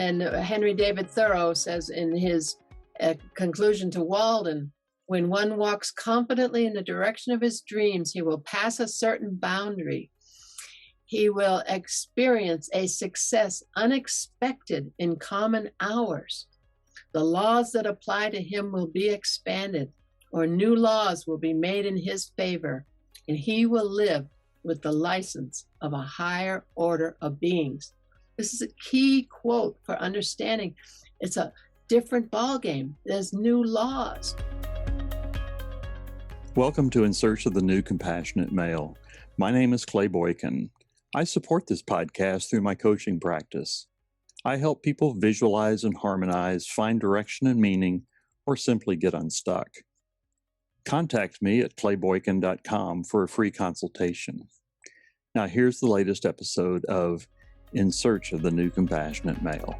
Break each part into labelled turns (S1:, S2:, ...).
S1: And Henry David Thoreau says in his conclusion to Walden, when one walks confidently in the direction of his dreams, he will pass a certain boundary. He will experience a success unexpected in common hours. The laws that apply to him will be expanded, or new laws will be made in his favor, and he will live with the license of a higher order of beings. This is a key quote for understanding it's a different ballgame. There's new laws.
S2: Welcome to In Search of the New Compassionate Male. My name is Clay Boykin. I support this podcast through my coaching practice. I help people visualize and harmonize, find direction and meaning, or simply get unstuck. Contact me at clayboykin.com for a free consultation. Now here's the latest episode of In Search of the New Compassionate Male.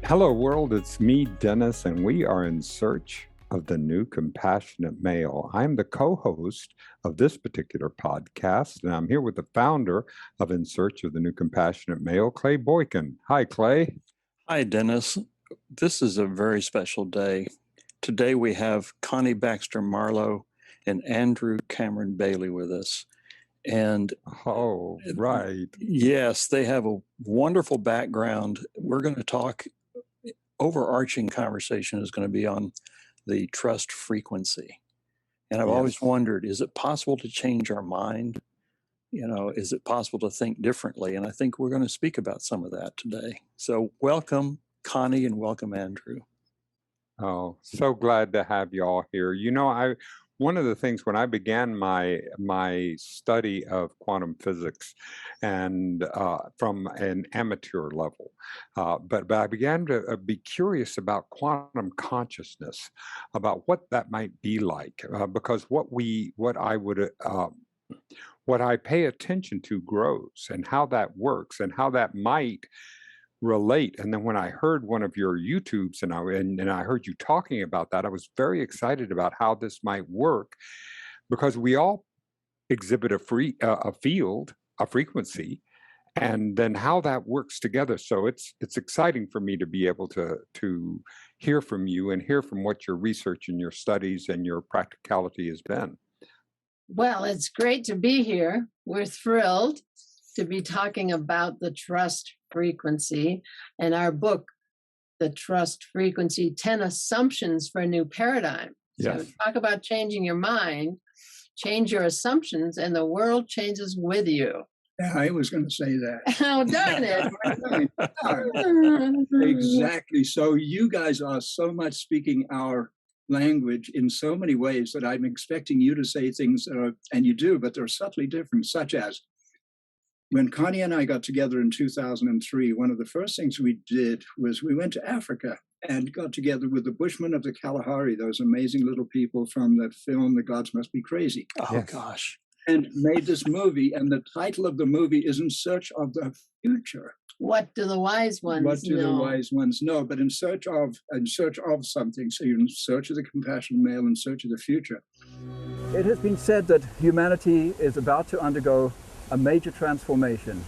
S3: Hello world, it's me, Dennis, and we are in search of the new compassionate male. I'm the co-host of this particular podcast, and I'm here with the founder of In Search of the New Compassionate Male, Clay Boykin. Hi, Clay.
S2: Hi, Dennis. This is a very special day. Today we have Connie Baxter Marlowe and Andrew Cameron Bailey with us. And
S3: oh, right.
S2: Yes, they have a wonderful background. We're going to talk, overarching conversation is going to be on the trust frequency. And I've always wondered, is it possible to change our mind? You know, is it possible to think differently? And I think we're going to speak about some of that today. So welcome, Connie, and welcome, Andrew.
S3: Oh, so glad to have you all here. You know, one of the things when I began my study of quantum physics, and from an amateur level, but I began to be curious about quantum consciousness, about what that might be like, because what I pay attention to grows, and how that works, and how that might relate. And then when I heard one of your YouTubes and I heard you talking about that, I was very excited about how this might work, because we all exhibit a field, a frequency, and then how that works together. So it's exciting for me to be able to hear from you and hear from what your research and your studies and your practicality has been.
S1: Well, it's great to be here. We're thrilled to be talking about the trust frequency and our book, The Trust Frequency, 10 Assumptions for a New Paradigm.
S3: Yes.
S1: So talk about changing your mind, change your assumptions, and the world changes with you.
S4: Yeah, I was going to say that.
S1: Oh, darn it.
S4: Exactly. So you guys are so much speaking our language in so many ways that I'm expecting you to say things that are, and you do, but they're subtly different, such as when Connie and I got together in 2003, one of the first things we did was we went to Africa and got together with the Bushmen of the Kalahari, those amazing little people from the film The Gods Must Be Crazy.
S2: Oh, gosh.
S4: And made this movie, and the title of the movie is In Search of the Future.
S1: What do the wise ones know?
S4: What do the wise ones know? But in search of something. So you're in search of the compassionate male, in search of the future.
S5: It has been said that humanity is about to undergo a major transformation,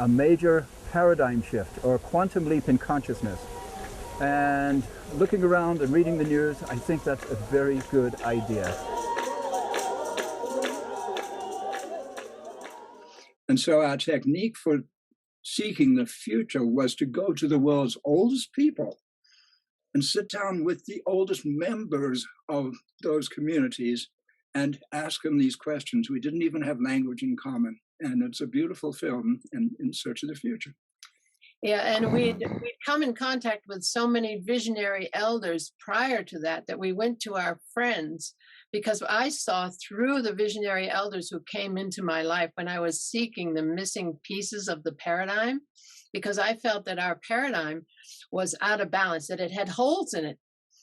S5: a major paradigm shift, or a quantum leap in consciousness. And looking around and reading the news, I think that's a very good idea.
S4: And so our technique for seeking the future was to go to the world's oldest people and sit down with the oldest members of those communities and ask them these questions. We didn't even have language in common. And it's a beautiful film, In Search of the Future.
S1: Yeah, and we'd come in contact with so many visionary elders prior to that we went to our friends, because I saw through the visionary elders who came into my life when I was seeking the missing pieces of the paradigm, because I felt that our paradigm was out of balance, that it had holes in it.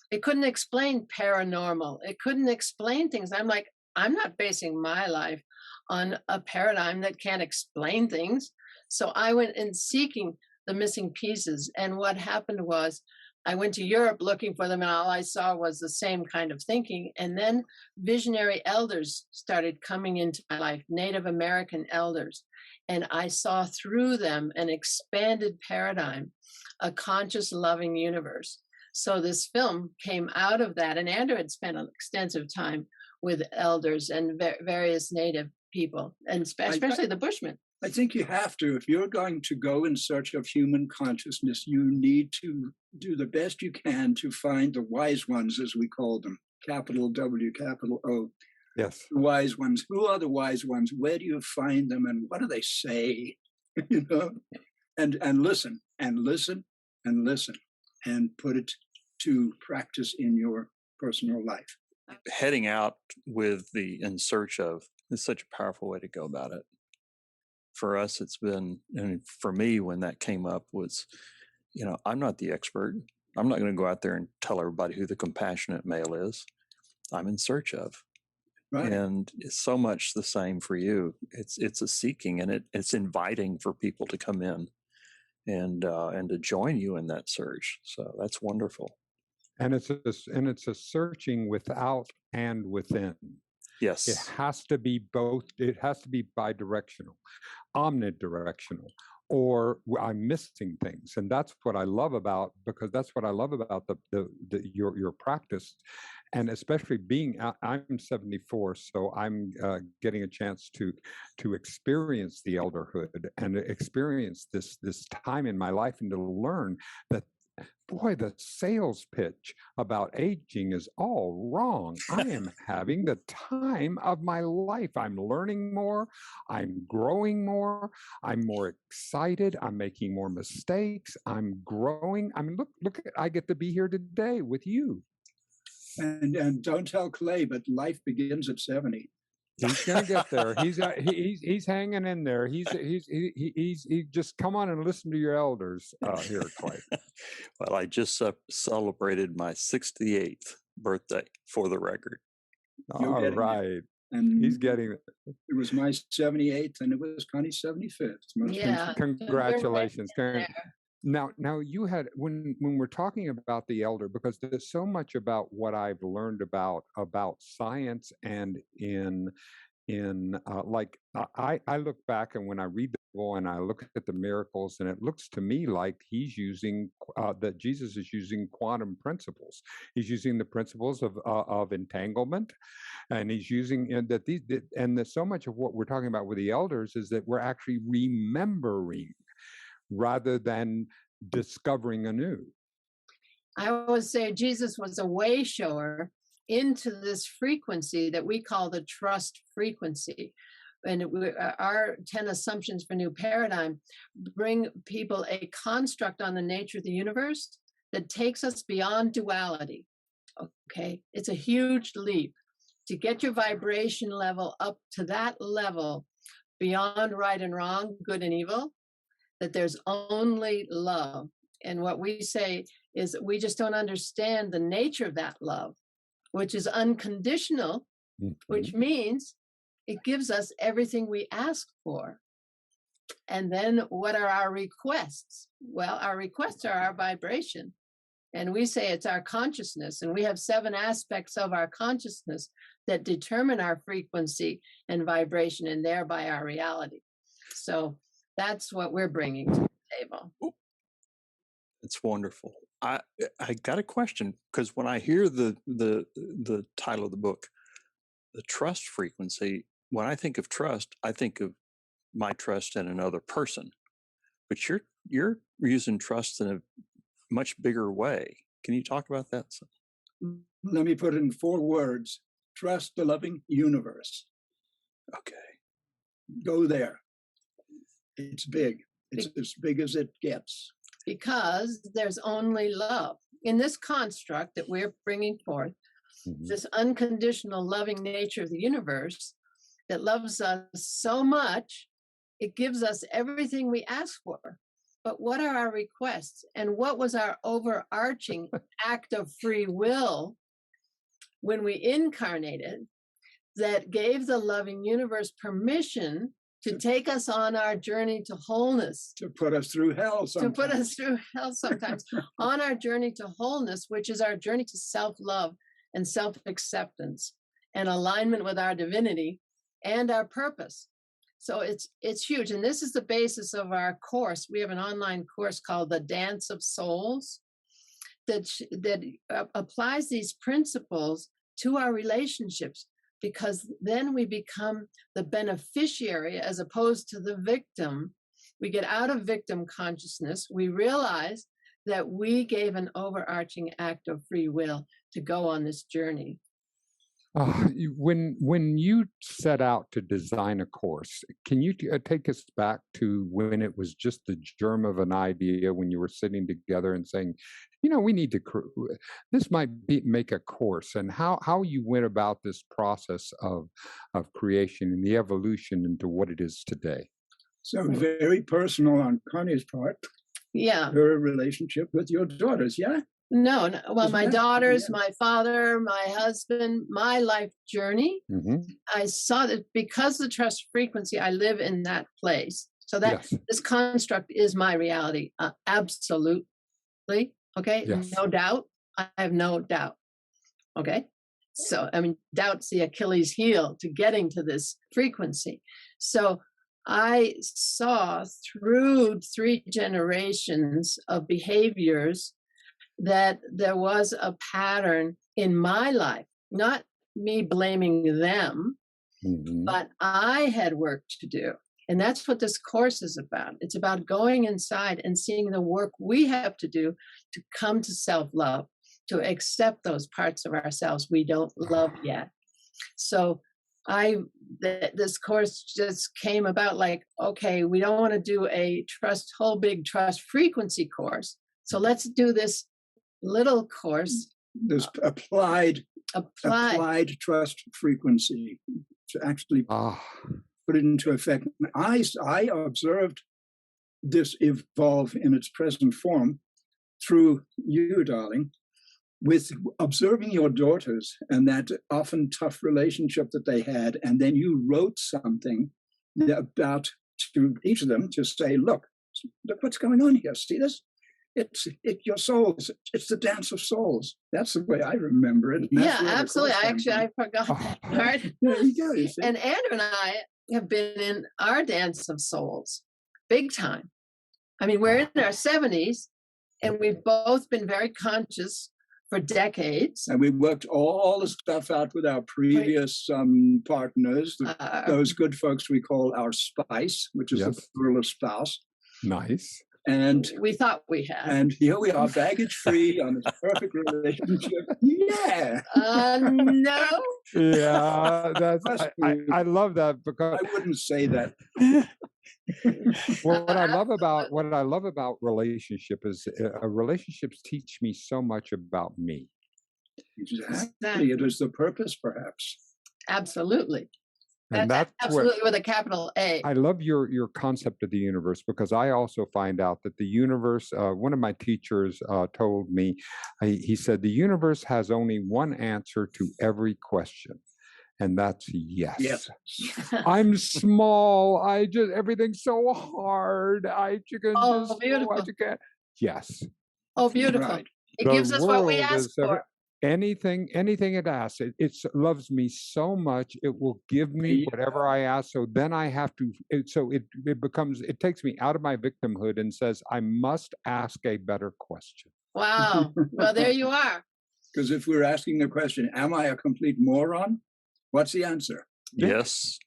S1: It couldn't explain paranormal. It couldn't explain things. I'm like, I'm not basing my life on a paradigm that can't explain things. So I went in seeking the missing pieces. And what happened was I went to Europe looking for them, and all I saw was the same kind of thinking. And then visionary elders started coming into my life, Native American elders. And I saw through them an expanded paradigm, a conscious, loving universe. So this film came out of that. And Andrew had spent an extensive time with elders and various Native people, and especially the Bushmen.
S4: I think you have to. If you're going to go in search of human consciousness, you need to do the best you can to find the wise ones, as we call them, capital W, capital O.
S3: Yes.
S4: The wise ones. Who are the wise ones? Where do you find them? And what do they say? You know, and listen, and listen, and listen, and put it to practice in your personal life.
S2: Heading out with the in search of is such a powerful way to go about it. For us, it's been, and for me, when that came up was, you know, I'm not the expert. I'm not going to go out there and tell everybody who the compassionate male is. I'm in search of. Right. And it's so much the same for you. It's a seeking, and it's inviting for people to come in and to join you in that search. So that's wonderful.
S3: And it's a searching without and within.
S2: Yes.
S3: It has to be both. It has to be bidirectional, omnidirectional, or I'm missing things. And that's what I love about, because that's what I love about your practice. And especially I'm 74, so I'm getting a chance to experience the elderhood and experience this time in my life, and to learn that, boy, the sales pitch about aging is all wrong. I am having the time of my life. I'm learning more. I'm growing more. I'm more excited. I'm making more mistakes. I'm growing. I mean, look, I get to be here today with you.
S4: And don't tell Clay, but life begins at 70.
S3: He's gonna get there. He's hanging in there. He just come on and listen to your elders here, Clay.
S2: Well, I just celebrated my 68th birthday, for the record.
S3: All right.
S4: And
S3: he's getting it.
S4: It was my 78th, and it was Connie's 75th.
S1: Yeah.
S3: Congratulations. Now you had, when we're talking about the elder, because there's so much about what I've learned about science, and I look back, and when I read the Bible and I look at the miracles, and it looks to me like he's using that Jesus is using quantum principles. He's using the principles of entanglement, and he's using, and that so much of what we're talking about with the elders is that we're actually remembering rather than discovering anew.
S1: I always say Jesus was a way shower into this frequency that we call the trust frequency. And our 10 assumptions for new paradigm bring people a construct on the nature of the universe that takes us beyond duality. Okay, it's a huge leap to get your vibration level up to that level, beyond right and wrong, good and evil, that there's only love. And what we say is that we just don't understand the nature of that love, which is unconditional, which means it gives us everything we ask for. And then what are our requests? Well, our requests are our vibration. And we say it's our consciousness. And we have 7 aspects of our consciousness that determine our frequency and vibration, and thereby our reality. So that's what we're bringing to the table.
S2: It's wonderful. I got a question, because when I hear the title of the book, the trust frequency, when I think of trust, I think of my trust in another person. But you're using trust in a much bigger way. Can you talk about that?
S4: Let me put it in 4 words. Trust the loving universe.
S2: Okay.
S4: Go there. It's big. It's as big as it gets.
S1: Because there's only love. In this construct that we're bringing forth, this unconditional loving nature of the universe that loves us so much, it gives us everything we ask for. But what are our requests? And what was our overarching act of free will when we incarnated that gave the loving universe permission to take us on our journey to wholeness,
S4: to put us through hell sometimes.
S1: to put us through hell sometimes, on our journey to wholeness, which is our journey to self-love and self-acceptance and alignment with our divinity and our purpose. So it's huge. And this is the basis of our course. We have an online course called The Dance of Souls that applies these principles to our relationships, because then we become the beneficiary as opposed to the victim. We get out of victim consciousness. We realize that we gave an overarching act of free will to go on this journey.
S3: When you set out to design a course, can you take us back to when it was just the germ of an idea, when you were sitting together and saying, we need to, this might make a course, and how you went about this process of creation and the evolution into what it is today?
S4: So very personal on Connie's part.
S1: Yeah.
S4: Her relationship with your daughters, yeah?
S1: No. Well, my daughters, my father, my husband, my life journey.
S3: Mm-hmm.
S1: I saw that because of the trust frequency, I live in that place. So that this construct is my reality. Absolutely. Okay.
S3: Yes.
S1: No doubt. I have no doubt. Okay. So, doubt's the Achilles heel to getting to this frequency. So I saw through 3 generations of behaviors that there was a pattern in my life, not me blaming them, but I had work to do. And that's what this course is about. It's about going inside and seeing the work we have to do to come to self-love, to accept those parts of ourselves we don't love yet. So this course just came about like, okay, we don't want to do a whole big trust frequency course. So let's do this little course.
S4: This applied trust frequency to actually put it into effect. I observed this evolve in its present form through you, darling, with observing your daughters and that often tough relationship that they had. And then you wrote something about to each of them to say, look what's going on here. See this? It's your souls. It's the dance of souls. That's the way I remember it.
S1: Yeah, absolutely. I forgot that part.
S4: There you go. You see?
S1: And Andrew and I have been in our dance of souls, big time. We're in our 70s, and we've both been very conscious for decades.
S4: And we worked all the stuff out with our previous partners, those good folks we call our spice, which is the plural of spouse.
S3: Nice.
S4: And
S1: we thought we had.
S4: And here we are, baggage free on this perfect relationship. Yeah.
S1: No.
S3: Yeah, I love that, because
S4: I wouldn't say that.
S3: Well, what I love about relationship is relationships teach me so much about me.
S4: Exactly. It is the purpose, perhaps.
S1: Absolutely.
S3: And that's
S1: absolutely with a capital A.
S3: I love your concept of the universe, because I also find out that the universe, one of my teachers told me, he said, the universe has only one answer to every question. And that's yes.
S4: Yes.
S3: I'm small. Everything's so hard.
S1: Beautiful.
S3: Yes.
S1: Oh, beautiful.
S4: Right.
S1: It gives us what we ask for.
S3: Anything it asks, it loves me so much, it will give me whatever I ask. So then I have to, it takes me out of my victimhood and says, I must ask a better question.
S1: Wow. Well, there you are.
S4: Because if we're asking the question, am I a complete moron? What's the answer?
S2: Yes.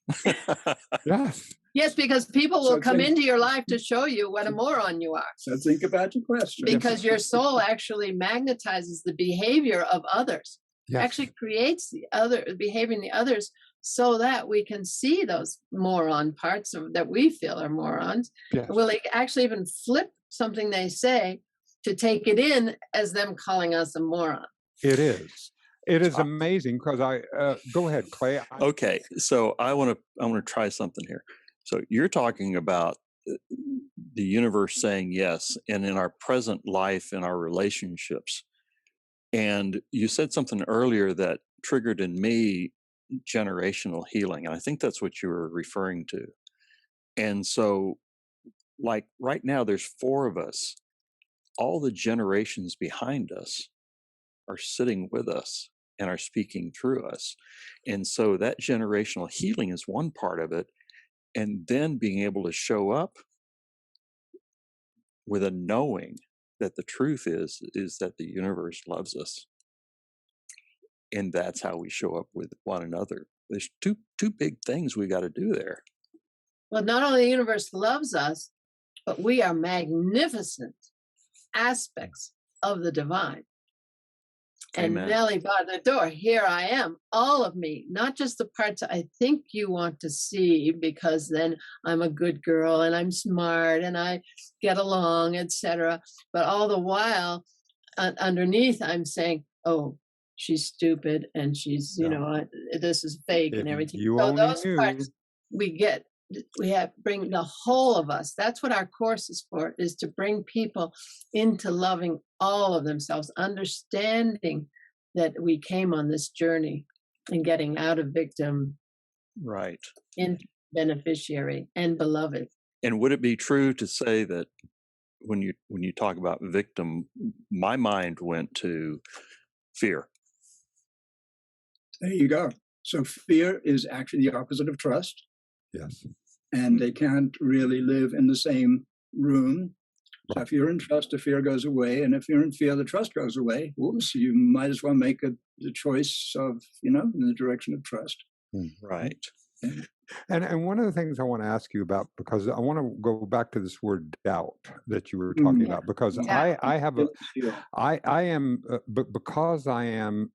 S3: Yes.
S1: Yes, because people will come into your life to show you what a moron you are.
S4: So think about your question.
S1: Because your soul actually magnetizes the behavior of others.
S3: Yes.
S1: Actually creates the other behavior in the others, so that we can see those moron parts that we feel are morons.
S3: Yes.
S1: We'll actually even flip something they say to take it in as them calling us a moron.
S3: It is. It is amazing, because go ahead, Clay.
S2: Okay, so I want to try something here. So you're talking about the universe saying yes, and in our present life, in our relationships. And you said something earlier that triggered in me generational healing, and I think that's what you were referring to. And so, like right now, there's 4 of us. All the generations behind us are sitting with us and are speaking through us. And so that generational healing is one part of it. And then being able to show up with a knowing that the truth is that the universe loves us. And that's how we show up with one another. There's two big things we got to do there.
S1: Well, not only the universe loves us, but we are magnificent aspects of the divine. And
S2: Amen.
S1: Nellie by the door, here I am, all of me, not just the parts I think you want to see, because then I'm a good girl and I'm smart and I get along, etc. But all the while, underneath, I'm saying, oh, she's stupid and she's, this is fake and everything. So those parts we have bring the whole of us. That's what our course is for, is to bring people into loving all of themselves, understanding that we came on this journey and getting out of victim,
S2: right,
S1: into beneficiary and beloved.
S2: And would it be true to say that when you talk about victim, my mind went to fear?
S4: There you go. So fear is actually the opposite of trust.
S3: Yes.
S4: And they can't really live in the same room. So if you're in trust, the fear goes away. And if you're in fear, the trust goes away. Oops, you might as well make the choice of, in the direction of trust.
S2: Right.
S3: And one of the things I want to ask you about, because I want to go back to this word doubt that you were talking about, because I have I am, but because I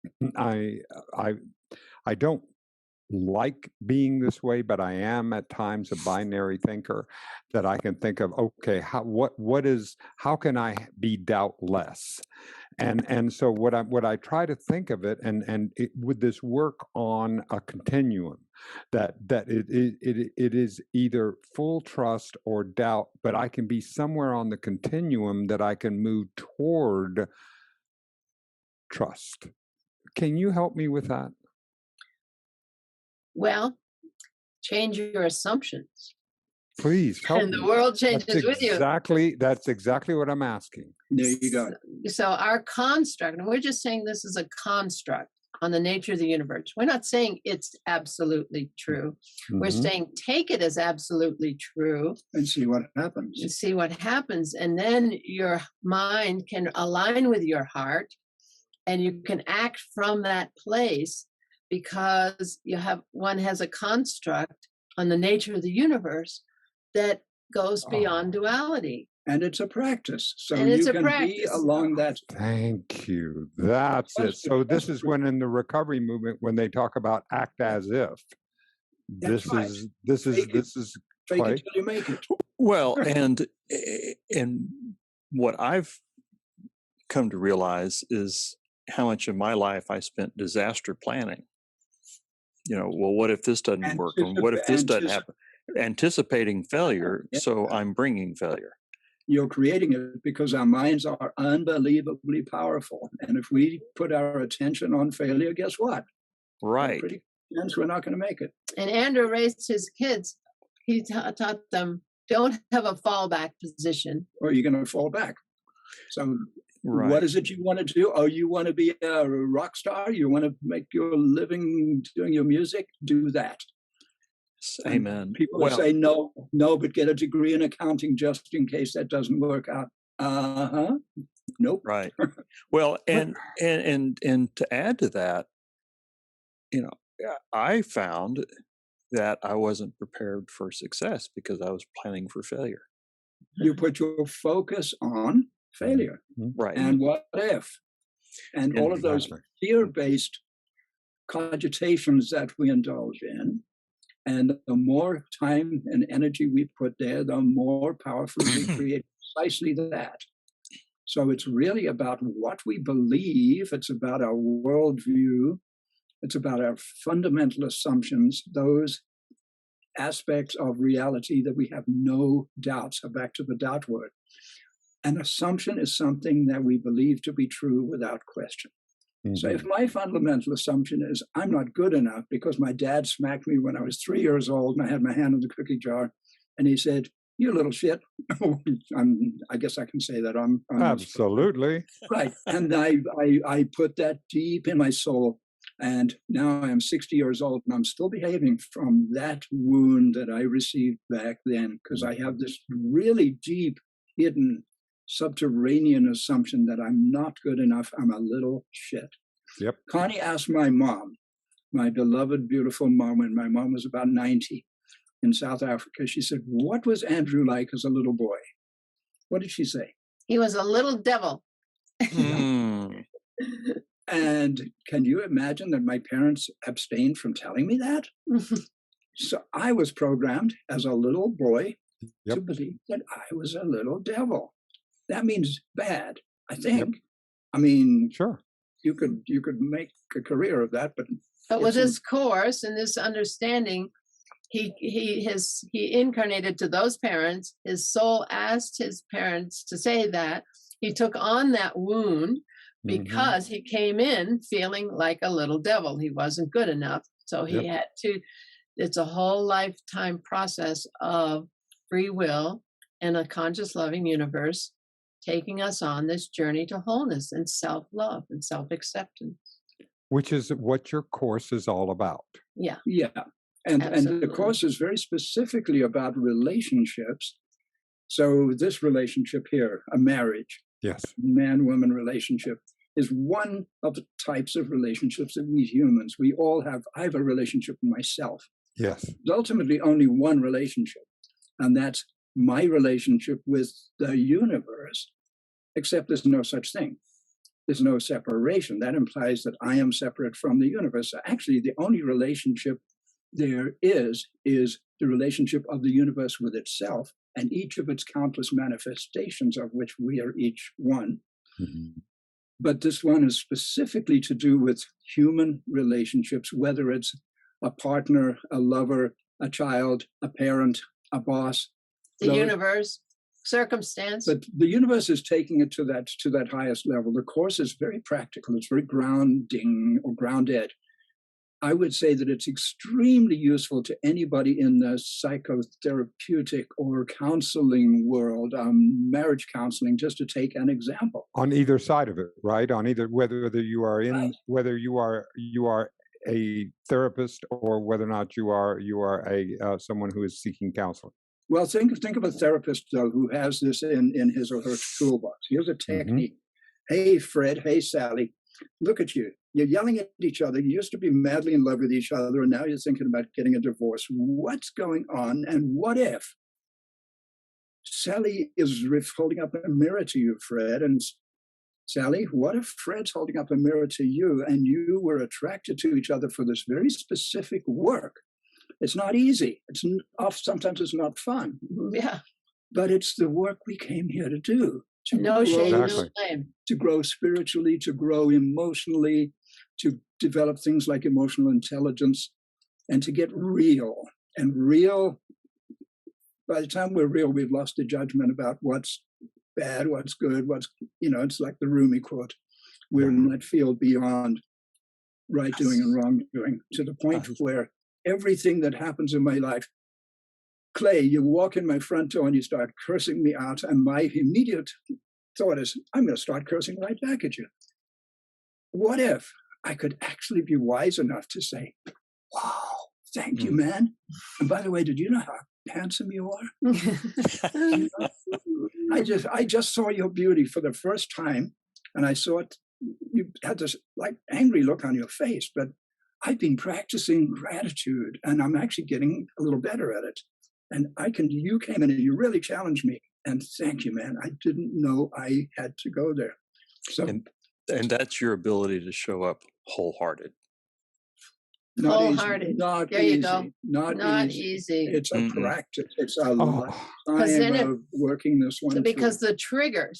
S3: don't like being this way, but I am at times a binary thinker, that I can think of, okay, how can I be doubtless? And so what I try to think of it, and with this work on a continuum, that it is either full trust or doubt, but I can be somewhere on the continuum that I can move toward trust. Can you help me with that?
S1: Well, change your assumptions.
S3: Please help
S1: and
S3: me.
S1: The world changes with you.
S3: That's exactly what I'm asking.
S4: There you go.
S1: So our construct, and we're just saying this is a construct on the nature of the universe. We're not saying it's absolutely true. Mm-hmm. We're saying take it as absolutely true.
S4: And see what happens.
S1: And then your mind can align with your heart and you can act from that place, because one has a construct on the nature of the universe that goes beyond duality.
S4: And it's a practice. So you can be along that.
S3: Thank you. That's it. So this is when in the recovery movement, when they talk about act as if. This is
S4: fake it till you make it.
S2: Well, and what I've come to realize is how much of my life I spent disaster planning. Well, what if this doesn't work? And what if this doesn't happen? Anticipating failure, so I'm bringing failure.
S4: You're creating it because our minds are unbelievably powerful. And if we put our attention on failure, guess what?
S2: Right.
S4: We're not going to make it.
S1: And Andrew raised his kids. He taught them, don't have a fallback position.
S4: Or you're going to fall back. So what is it you want to do? Oh, you want to be a rock star? You want to make your living doing your music? Do that.
S2: Amen.
S4: And people say no, but get a degree in accounting just in case that doesn't work out. Nope.
S2: Right. Well, and to add to that, I found that I wasn't prepared for success because I was planning for failure.
S4: You put your focus on failure.
S2: Right.
S4: And what if? And all of those fear-based cogitations that we indulge in, and the more time and energy we put there, the more powerfully we create precisely that. So it's really about what we believe. It's about our worldview. It's about our fundamental assumptions, those aspects of reality that we have no doubts. So back to the doubt word. An assumption is something that we believe to be true without question. Mm-hmm. So if my fundamental assumption is I'm not good enough because my dad smacked me when I was 3 years old and I had my hand in the cookie jar, And he said, "You little shit." I guess I can say that on
S3: Absolutely.
S4: right. And I put that deep in my soul. And now I am 60 years old and I'm still behaving from that wound that I received back then, because I have this really deep, hidden, subterranean assumption that I'm not good enough. I'm a little shit.
S3: Yep.
S4: Connie asked my mom, my beloved, beautiful mom, when my mom was about 90 in South Africa, she said, "What was Andrew like as a little boy?" What did she say?
S1: He was a little devil.
S4: And can you imagine that my parents abstained from telling me that? So I was programmed as a little boy to believe that I was a little devil. That means bad, I think. I mean,
S3: sure,
S4: you could make a career of that, but
S1: with this course and this understanding, he incarnated to those parents. His soul asked his parents to say that. He took on that wound because he came in feeling like a little devil. He wasn't good enough. So he had to, it's a whole lifetime process of free will and a conscious loving universe taking us on this journey to wholeness and self-love and self-acceptance.
S3: Which is what your course is all about.
S4: Yeah. And the course is very specifically about relationships. So this relationship here, a marriage, man-woman relationship, is one of the types of relationships that we humans, we all have. I have a relationship with myself.
S3: Yes.
S4: There's ultimately only one relationship, and that's my relationship with the universe, except there's no such thing. There's no separation. That implies that I am separate from the universe. Actually, the only relationship there is the relationship of the universe with itself and each of its countless manifestations, of which we are each one. But this one is specifically to do with human relationships, whether it's a partner, a lover, a child, a parent, a boss.
S1: The universe, circumstance.
S4: But the universe is taking it to that highest level. The course is very practical. It's very grounding or grounded. I would say that it's extremely useful to anybody in the psychotherapeutic or counseling world, marriage counseling, just to take an example.
S3: On either side of it, right? On either whether you are in, whether you are a therapist or whether or not you are a someone who is seeking counseling.
S4: Well, think of a therapist though who has this in his or her toolbox. Here's a technique. Hey, Fred. Hey, Sally. Look at you. You're yelling at each other. You used to be madly in love with each other, and now you're thinking about getting a divorce. What's going on? And what if Sally is holding up a mirror to you, Fred? And Sally, what if Fred's holding up a mirror to you and you were attracted to each other for this very specific work? It's not easy. Sometimes it's not fun.
S1: Yeah.
S4: But it's the work we came here to do.
S1: No shame, no blame.
S4: To grow spiritually, to grow emotionally, to develop things like emotional intelligence, and to get real. And real, by the time we're real, we've lost the judgment about what's bad, what's good, it's like the Rumi quote. We're in that field beyond right doing and wrong doing, to the point where everything that happens in my life, Clay, you walk in my front door and you start cursing me out, and my immediate thought is, I'm going to start cursing right back at you. What if I could actually be wise enough to say, wow, thank you, man. And by the way, did you know how handsome you are? I just saw your beauty for the first time, and I saw it. You had this like angry look on your face, but I've been practicing gratitude, and I'm actually getting a little better at it. And you came in and you really challenged me. And thank you, man. I didn't know I had to go there. So,
S2: and that's your ability to show up wholehearted.
S1: Wholehearted.
S4: Not
S1: there
S4: easy.
S1: You go.
S4: Not easy. It's a practice. It's a lifetime of working this one.
S1: Because the trigger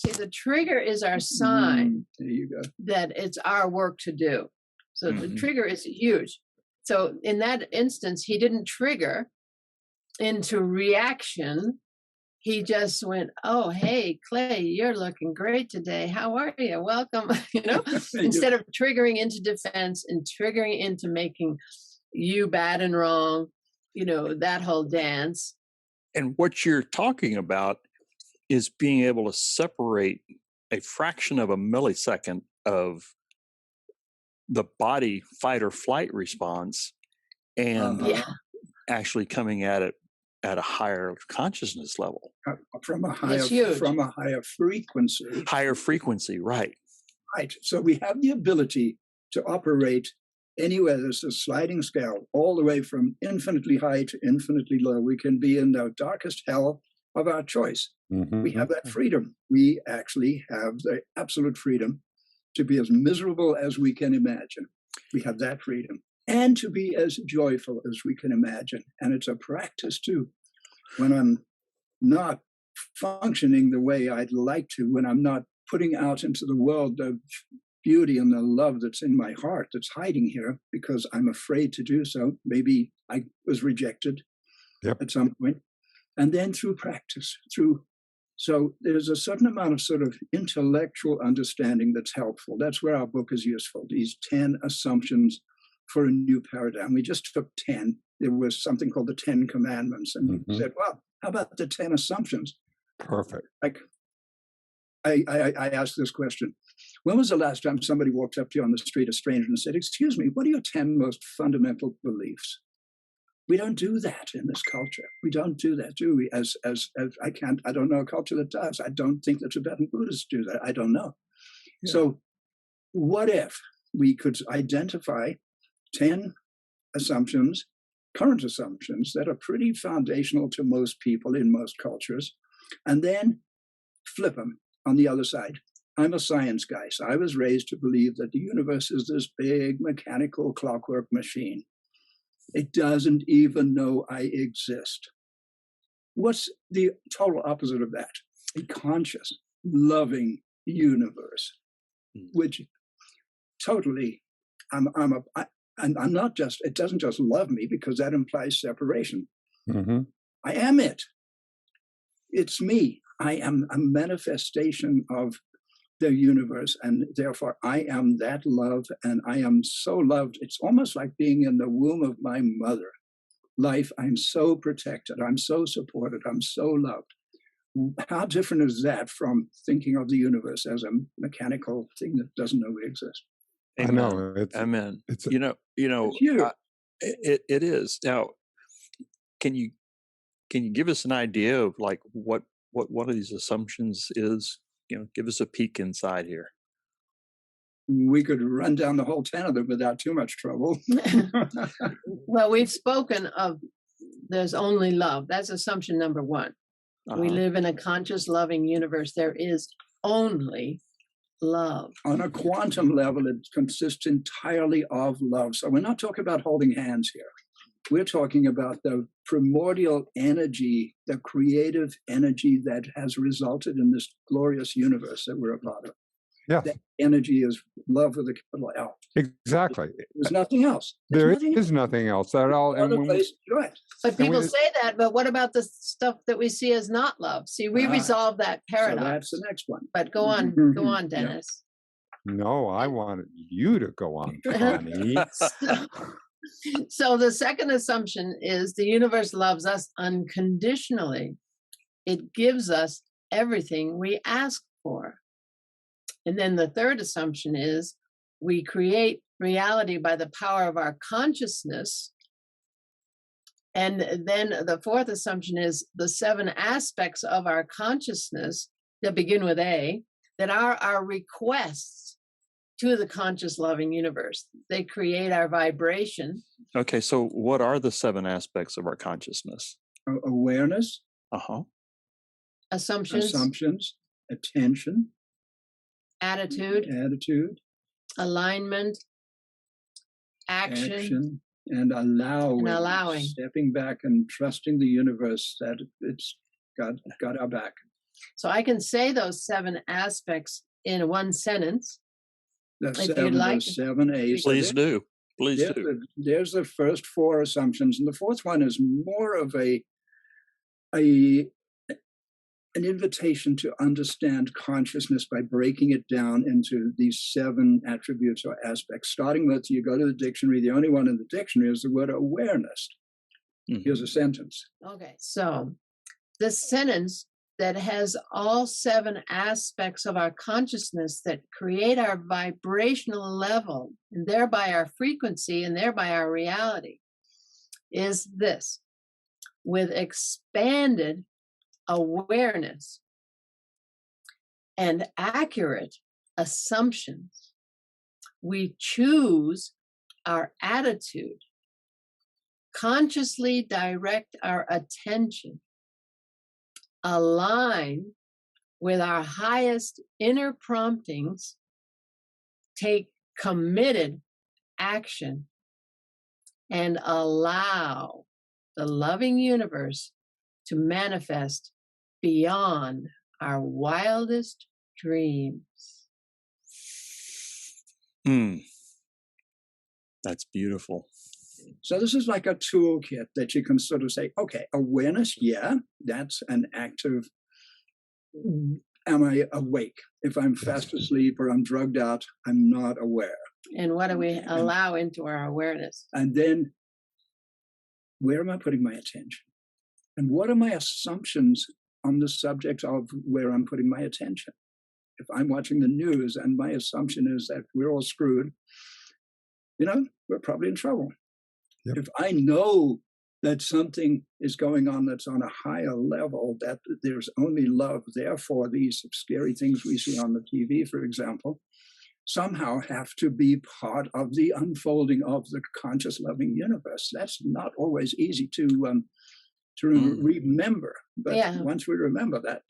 S1: is our sign
S4: there you go.
S1: That it's our work to do. So the trigger is huge. So in that instance, he didn't trigger into reaction. He just went, oh, hey, Clay, you're looking great today. How are you? Welcome. Instead of triggering into defense and triggering into making you bad and wrong, that whole dance.
S2: And what you're talking about is being able to separate a fraction of a millisecond of the body fight or flight response and actually coming at it at a higher consciousness level.
S4: From a higher frequency.
S2: Higher frequency, right.
S4: Right. So we have the ability to operate anywhere. There's a sliding scale all the way from infinitely high to infinitely low. We can be in the darkest hell of our choice.
S3: Mm-hmm.
S4: We have that freedom. We actually have the absolute freedom to be as miserable as we can imagine. We have that freedom. And to be as joyful as we can imagine. And it's a practice too. When I'm not functioning the way I'd like to, when I'm not putting out into the world the beauty and the love that's in my heart that's hiding here because I'm afraid to do so. Maybe I was rejected at some point. And then through practice, so there's a certain amount of sort of intellectual understanding that's helpful. That's where our book is useful. These 10 assumptions for a new paradigm. We just took 10. There was something called the 10 Commandments, and we said, well, how about the 10 assumptions?
S3: Perfect.
S4: Like, I asked this question. When was the last time somebody walked up to you on the street, a stranger, and said, excuse me, what are your 10 most fundamental beliefs? We don't do that in this culture. We don't do that, do we? As I don't know a culture that does. I don't think the Tibetan Buddhists do that. I don't know. Yeah. So what if we could identify 10 assumptions, current assumptions that are pretty foundational to most people in most cultures, and then flip them on the other side. I'm a science guy, so I was raised to believe that the universe is this big mechanical clockwork machine. It doesn't even know I exist. What's the total opposite of that? A conscious, loving universe, which totally, I'm not just, it doesn't just love me because that implies separation.
S3: Mm-hmm.
S4: I am it. It's me. I am a manifestation of the universe, and therefore I am that love, and I am so loved. It's almost like being in the womb of my mother. Life, I'm so protected, I'm so supported, I'm so loved. How different is that from thinking of the universe as a mechanical thing that doesn't know we exist?
S2: Amen.
S3: I know.
S2: Amen.
S3: It's
S2: it is. Now, can you give us an idea of like what one of these assumptions is? Give us a peek inside here.
S4: We could run down the whole 10 of them without too much trouble.
S1: Well, we've spoken of there's only love. That's assumption number one. We live in a conscious, loving universe. There is only love. On a quantum level, it consists entirely of love. So we're not talking about holding hands here. We're talking about the primordial energy, the creative energy that has resulted in this glorious universe that we're a part of.
S3: Yeah.
S4: That energy is love with a capital L.
S3: Exactly.
S4: There's nothing else.
S3: There is nothing else at all.
S1: But people say that, but what about the stuff that we see as not love? See, we resolve that paradox. So
S4: that's the next one.
S1: But go on, Dennis.
S3: Yeah. No, I wanted you to go on, Connie.
S1: So the second assumption is the universe loves us unconditionally. It gives us everything we ask for. And then the third assumption is we create reality by the power of our consciousness. And then the fourth assumption is the 7 aspects of our consciousness that begin with A, that are our requests to the conscious loving universe. They create our vibration.
S2: Okay, so what are the 7 aspects of our consciousness?
S4: Awareness.
S1: Assumptions.
S4: Attention.
S1: Attitude. Alignment. Action.
S4: And allowing. Stepping back and trusting the universe that it's got our back.
S1: So I can say those 7 aspects in one sentence.
S4: Those 7 A's.
S2: Please do.
S4: There's the first 4 assumptions, and the fourth one is more of an invitation to understand consciousness by breaking it down into these 7 attributes or aspects. Starting with, you go to the dictionary, the only one in the dictionary is the word awareness. Here's a sentence.
S1: Okay, so the sentence that has all 7 aspects of our consciousness that create our vibrational level, and thereby our frequency, and thereby our reality, is this: with expanded awareness and accurate assumptions, we choose our attitude, consciously direct our attention, align with our highest inner promptings, take committed action, and allow the loving universe to manifest beyond our wildest dreams.
S2: That's beautiful.
S4: So this is like a toolkit that you can sort of say, okay, awareness, yeah, that's an active, am I awake? If I'm fast asleep or I'm drugged out, I'm not aware.
S1: And what do we allow into our awareness?
S4: And then, where am I putting my attention? And what are my assumptions on the subject of where I'm putting my attention? If I'm watching the news and my assumption is that we're all screwed, we're probably in trouble. Yep. If I know that something is going on that's on a higher level, that there's only love, therefore these scary things we see on the TV, for example, somehow have to be part of the unfolding of the conscious loving universe. That's not always easy to remember. But once we remember that,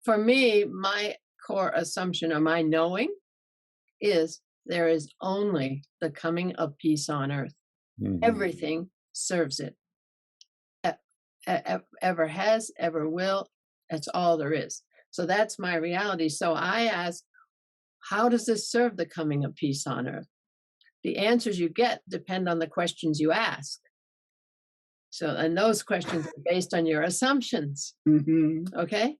S1: For me, my core assumption or my knowing is there is only the coming of peace on earth. Mm-hmm. Everything serves it. Ever has, ever will. That's all there is. So that's my reality. So I ask, how does this serve the coming of peace on earth? The answers you get depend on the questions you ask. So, and those questions are based on your assumptions. Mm-hmm. Okay?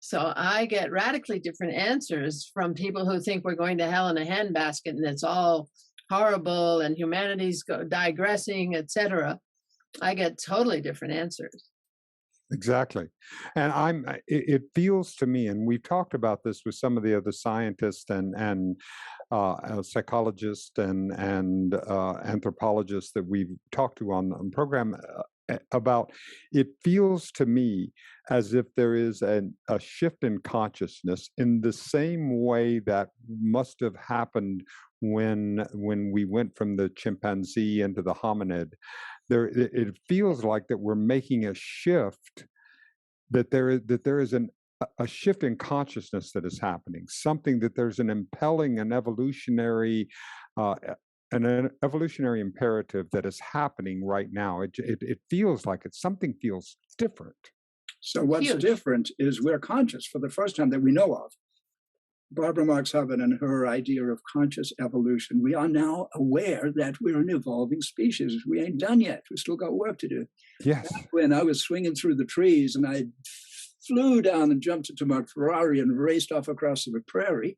S1: So I get radically different answers from people who think we're going to hell in a handbasket and it's all horrible and humanity's digressing, etc. I get totally different answers.
S3: Exactly. And it feels to me, and we've talked about this with some of the other scientists and psychologists and anthropologists that we've talked to on the program about, it feels to me as if there is a shift in consciousness in the same way that must have happened when we went from the chimpanzee into the hominid. It feels like that we're making a shift, that there is a shift in consciousness that is happening, something that there's an impelling, an evolutionary imperative that is happening right now. It feels like something feels different.
S4: So what's different is we're conscious for the first time that we know of. Barbara Marx Hubbard and her idea of conscious evolution. We are now aware that we're an evolving species. We ain't done yet. We still got work to do.
S3: Yes.
S4: Back when I was swinging through the trees and I flew down and jumped into my Ferrari and raced off across the prairie,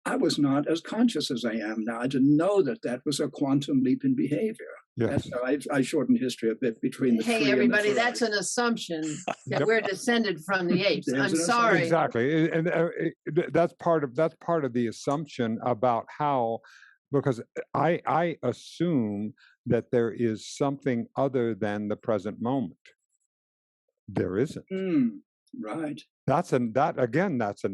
S4: I was not as conscious as I am now. I didn't know that was a quantum leap in behavior.
S3: Yes.
S4: That's how I shortened history a bit between the
S1: Hey, everybody, that's an assumption that we're descended from the apes. I'm sorry.
S3: Exactly. And that's part of the assumption about how, because I assume that there is something other than the present moment. There isn't.
S4: Right.
S3: That's an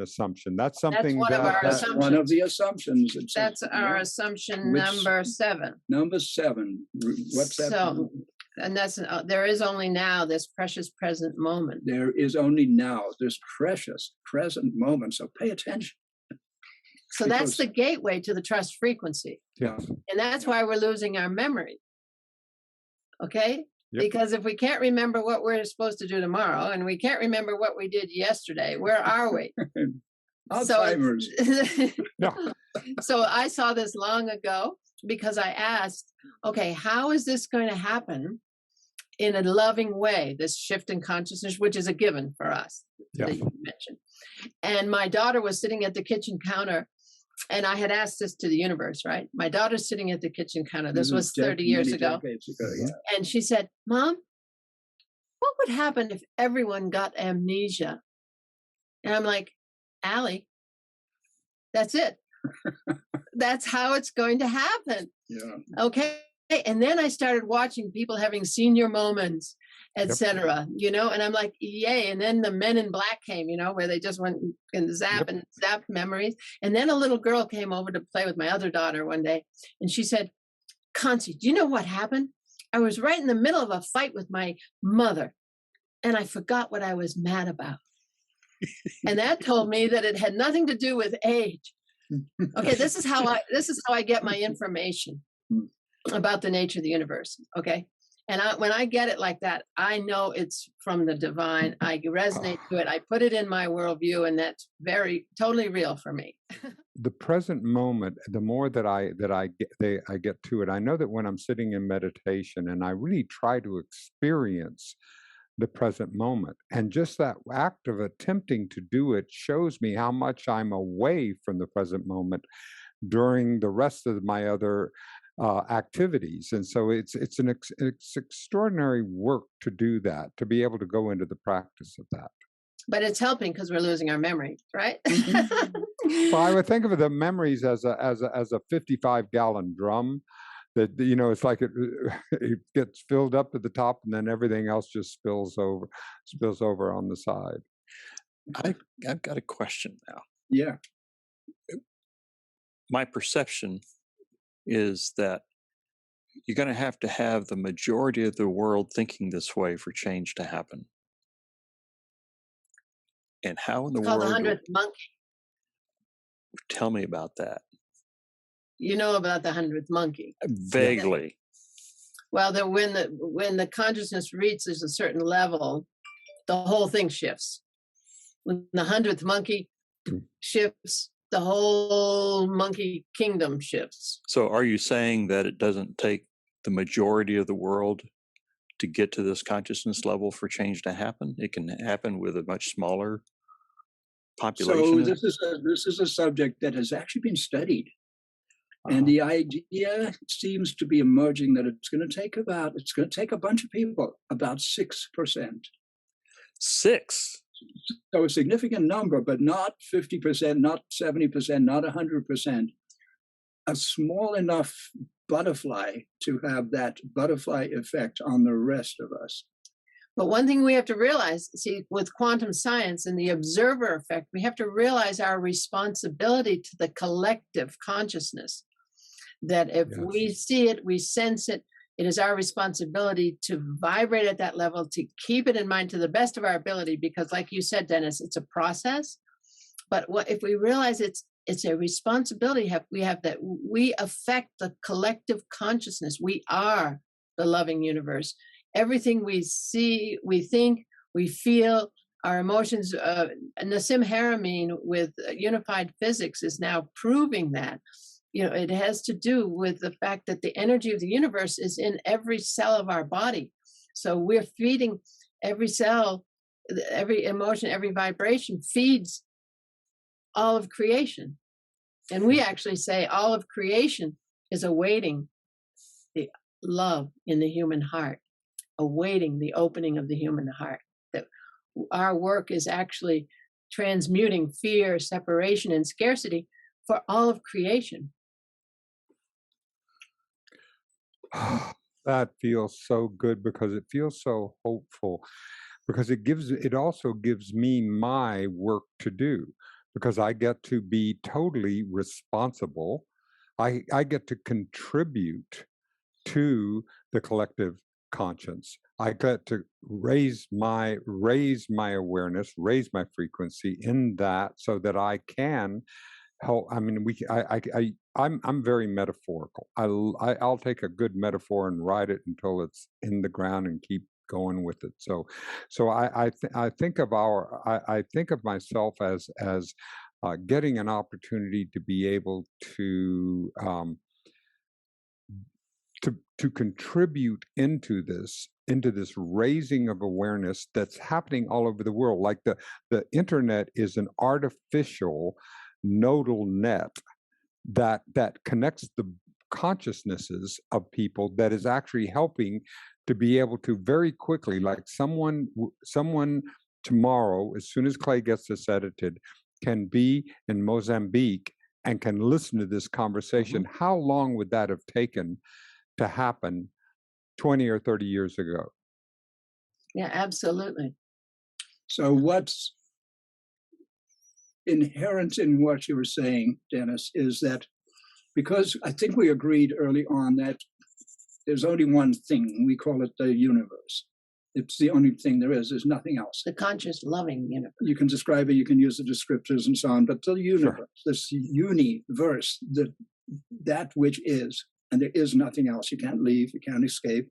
S3: assumption. That's something
S4: that's one of the assumptions.
S1: That's our assumption number 7.
S4: Number 7. What's that?
S1: So, and that's there is only now this precious present moment.
S4: There is only now this precious present moment. So pay attention.
S1: So that's the gateway to the trust frequency.
S3: Yeah.
S1: And that's why we're losing our memory. Okay? Yep. Because if we can't remember what we're supposed to do tomorrow and we can't remember what we did yesterday, where are we?
S4: Alzheimer's.
S1: So I saw this long ago because I asked, okay, how is this going to happen in a loving way, this shift in consciousness, which is a given for us, that you mentioned. And my daughter was sitting at the kitchen counter, and I had asked this to the universe, right? My daughter's sitting at the kitchen counter. This was 30 years ago. And she said, Mom, what would happen if everyone got amnesia? And I'm like, Allie, that's it. That's how it's going to happen.
S4: Yeah.
S1: Okay. And then I started watching people having senior moments, etc. You know, and I'm like, yay. And then the Men in Black came, you know, where they just went and zapped memories. And then a little girl came over to play with my other daughter one day. And she said, Connie, do you know what happened? I was right in the middle of a fight with my mother, and I forgot what I was mad about. And that told me that it had nothing to do with age. Okay, this is how I get my information about the nature of the universe. Okay, and when I get it like that, I know it's from the divine. I resonate to it. I put it in my worldview, and that's totally real for me.
S3: The present moment, the more that I get to it, I know that when I'm sitting in meditation and I really try to experience the present moment, and just that act of attempting to do it shows me how much I'm away from the present moment during the rest of my other activities. And so it's extraordinary work to do that, to be able to go into the practice of that.
S1: But it's helping because we're losing our memory, right?
S3: Well, I would think of the memories as a 55-gallon drum. That, you know, it's like it gets filled up to the top, and then everything else just spills over on the side.
S2: I've got a question now.
S4: Yeah.
S2: My perception is that you're going to have the majority of the world thinking this way for change to happen. And how in the world?
S1: Called the 100th monkey.
S2: Tell me about that.
S1: You know about the 100th monkey?
S2: Vaguely.
S1: Well, when the consciousness reaches a certain level, the whole thing shifts. When the 100th monkey shifts, the whole monkey kingdom shifts.
S2: So are you saying that it doesn't take the majority of the world to get to this consciousness level for change to happen? It can happen with a much smaller population.
S4: So this is a subject that has actually been studied. And the idea seems to be emerging that it's going to take a bunch of people, about 6%.
S2: 6?
S4: So a significant number, but not 50%, not 70%, not 100%. A small enough butterfly to have that butterfly effect on the rest of us.
S1: But one thing we have to realize, see, with quantum science and the observer effect, we have to realize our responsibility to the collective consciousness. That if we see it, we sense it, it is our responsibility to vibrate at that level, to keep it in mind to the best of our ability, because like you said, Dennis, it's a process. But if we realize it's a responsibility we have, that we affect the collective consciousness. We are the loving universe. Everything we see, we think, we feel, our emotions, Nassim Haramein with unified physics is now proving that. You know, it has to do with the fact that the energy of the universe is in every cell of our body. So we're feeding every cell, every emotion, every vibration feeds all of creation. And we actually say all of creation is awaiting the love in the human heart, awaiting the opening of the human heart. That our work is actually transmuting fear, separation, and scarcity for all of creation.
S3: That feels so good, because it feels so hopeful, because it also gives me my work to do, because I get to be totally responsible. I get to contribute to the collective conscience. I get to raise my awareness, raise my frequency in that, so that I can help. I mean, I'm very metaphorical. I'll take a good metaphor and ride it until it's in the ground and keep going with it. So I think of myself as getting an opportunity to be able to contribute into this raising of awareness that's happening all over the world. Like the internet is an artificial nodal net that connects the consciousnesses of people, that is actually helping to be able to very quickly, like someone tomorrow, as soon as Clay gets this edited, can be in Mozambique and can listen to this conversation. How long would that have taken to happen 20 or 30 years ago?
S1: Yeah, absolutely.
S4: So what's inherent in what you were saying, Dennis, is that because I think we agreed early on that there's only one thing, we call it the universe. It's the only thing there is. There's nothing else.
S1: The conscious, loving universe.
S4: You can describe it, you can use the descriptors and so on, but the universe, this universe, that which is, and there is nothing else. You can't leave, you can't escape.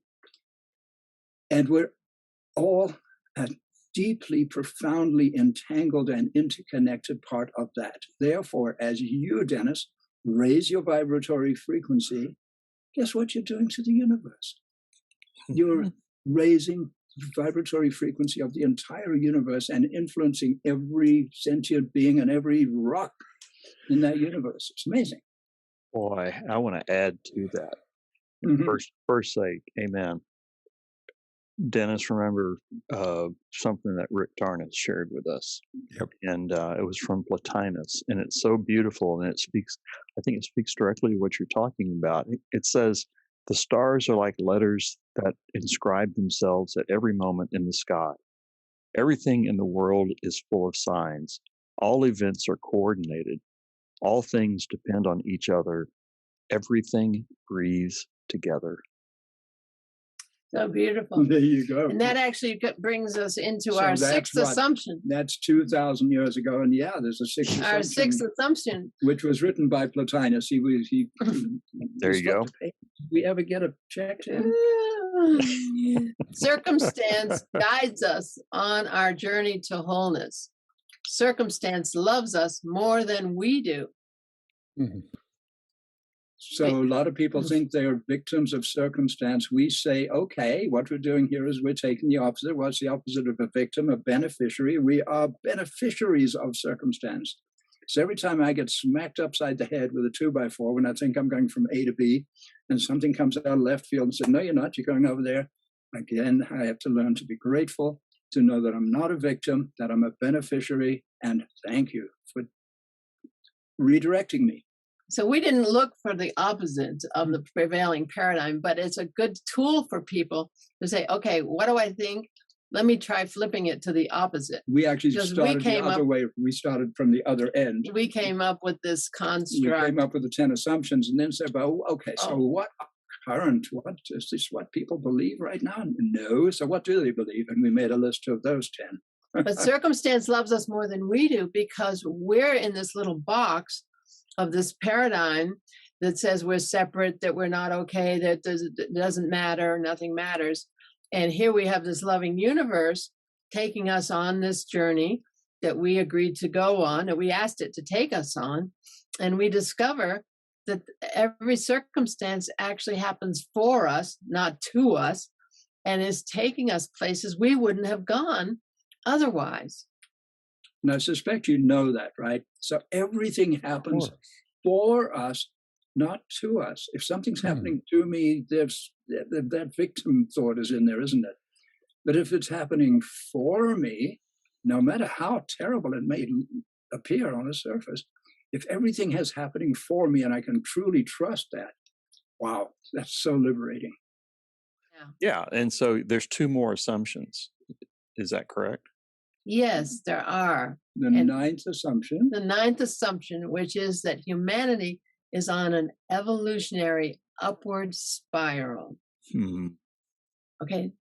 S4: And we're all a deeply, profoundly entangled and interconnected part of that. Therefore, as you, Dennis, raise your vibratory frequency, guess what you're doing to the universe? You're raising the vibratory frequency of the entire universe and influencing every sentient being and every rock in that universe. It's amazing.
S2: Boy, I want to add to that. First say amen. Dennis, remember something that Rick Tardan shared with us.
S3: Yep.
S2: And it was from Plotinus, and it's so beautiful, and I think it speaks directly to what you're talking about. It says, the stars are like letters that inscribe themselves at every moment in the sky. Everything in the world is full of signs. All events are coordinated. All things depend on each other. Everything breathes together.
S1: So beautiful.
S4: There you go.
S1: And that actually brings us into our sixth assumption.
S4: That's 2,000 years ago. And yeah, there's a sixth assumption.
S1: Our sixth assumption.
S4: Which was written by Plotinus. He
S2: there you go.
S4: Did we ever get a check to him?
S1: Circumstance guides us on our journey to wholeness. Circumstance loves us more than we do.
S4: So a lot of people think they're victims of circumstance. We say, okay, what we're doing here is we're taking the opposite. What's the opposite of a victim? A beneficiary. We are beneficiaries of circumstance. So every time I get smacked upside the head with a 2x4 when I think I'm going from A to B, and something comes out of left field and says, no, you're not, you're going over there. Again, I have to learn to be grateful, to know that I'm not a victim, that I'm a beneficiary, and thank you for redirecting me.
S1: So we didn't look for the opposite of the prevailing paradigm, but it's a good tool for people to say, okay, what do I think? Let me try flipping it to the opposite.
S4: We actually started the other way. We started from the other end.
S1: We came up with this construct.
S4: We came up with the 10 assumptions and then said, well, okay, so what is this what people believe right now? No. So what do they believe? And we made a list of those 10.
S1: But circumstance loves us more than we do because we're in this little box of this paradigm that says we're separate, that we're not okay, that doesn't matter, nothing matters. And here we have this loving universe taking us on this journey that we agreed to go on, that we asked it to take us on. And we discover that every circumstance actually happens for us, not to us, and is taking us places we wouldn't have gone otherwise.
S4: And I suspect you know that, right? So everything happens for us, not to us. If something's happening to me, there's that victim thought is in there, isn't it? But if it's happening for me, no matter how terrible it may appear on the surface, if everything is happening for me and I can truly trust that, wow, that's so liberating.
S2: Yeah. And so there's two more assumptions. Is that correct?
S1: Yes, there are.
S4: The ninth assumption.
S1: The ninth assumption, which is that humanity is on an evolutionary upward spiral. Okay?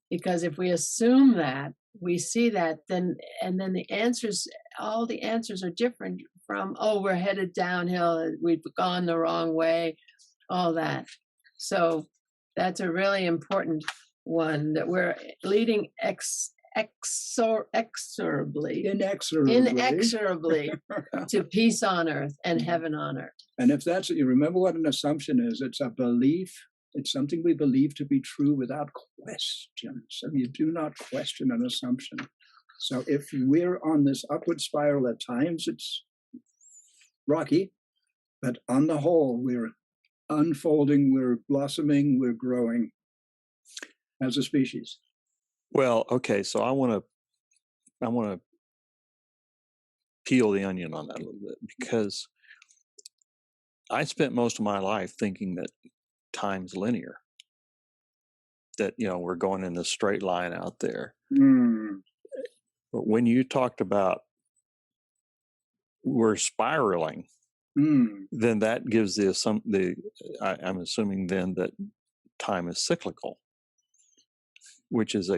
S1: Because if we assume that, we see that, then the answers, all the answers are different from, oh, we're headed downhill, we've gone the wrong way, all that. So that's a really important one, that we're leading inexorably to peace on earth and heaven on earth.
S4: And if that's it, you remember what an assumption is. It's a belief. It's something we believe to be true without question. So you do not question an assumption. So if we're on this upward spiral, at times it's rocky, but on the whole, we're unfolding, we're blossoming, we're growing. as a species?
S2: Well, okay, so I want to peel the onion on that a little bit, because I spent most of my life thinking that time's linear, that, we're going in this straight line out there.
S4: Mm.
S2: But when you talked about we're spiraling, then that gives I'm assuming then that time is cyclical, which is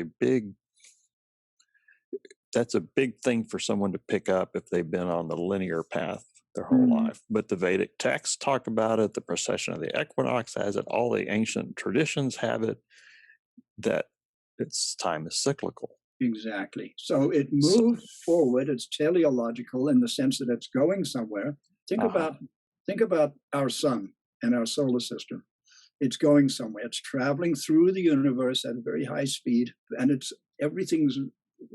S2: that's a big thing for someone to pick up if they've been on the linear path their whole life. But the Vedic texts talk about it, the precession of the equinox has it, all the ancient traditions have it, that time is cyclical.
S4: Exactly. So it moves forward. It's teleological in the sense that it's going somewhere. Think about our sun and our solar system. It's going somewhere. It's traveling through the universe at a very high speed, and everything's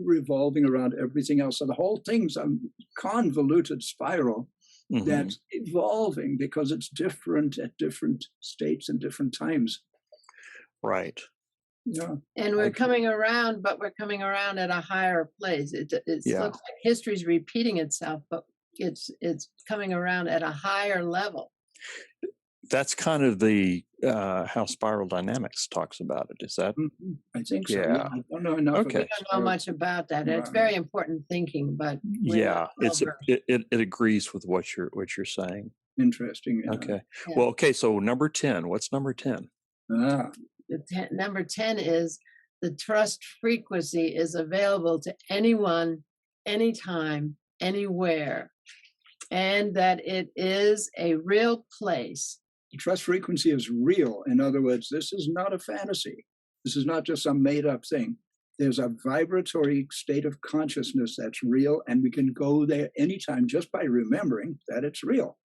S4: revolving around everything else. So the whole thing's a convoluted spiral that's evolving because it's different at different states and different times.
S2: Right.
S4: Yeah.
S1: And we're coming around, but we're coming around at a higher place. It looks like history's repeating itself, but it's coming around at a higher level.
S2: That's kind of the how spiral dynamics talks about it. Is that?
S4: I think so.
S2: Yeah.
S4: I don't know enough.
S1: Okay. We don't know much about that. It's very important thinking, but
S2: it agrees with what you're saying.
S4: Interesting. Yeah.
S2: Okay. Yeah. Well, okay. So number 10. What's number 10?
S1: Number 10 is the trust frequency is available to anyone, anytime, anywhere, and that it is a real place.
S4: The trust frequency is real. In other words, this is not a fantasy. This is not just some made up thing. There's a vibratory state of consciousness that's real, and we can go there anytime just by remembering that it's real.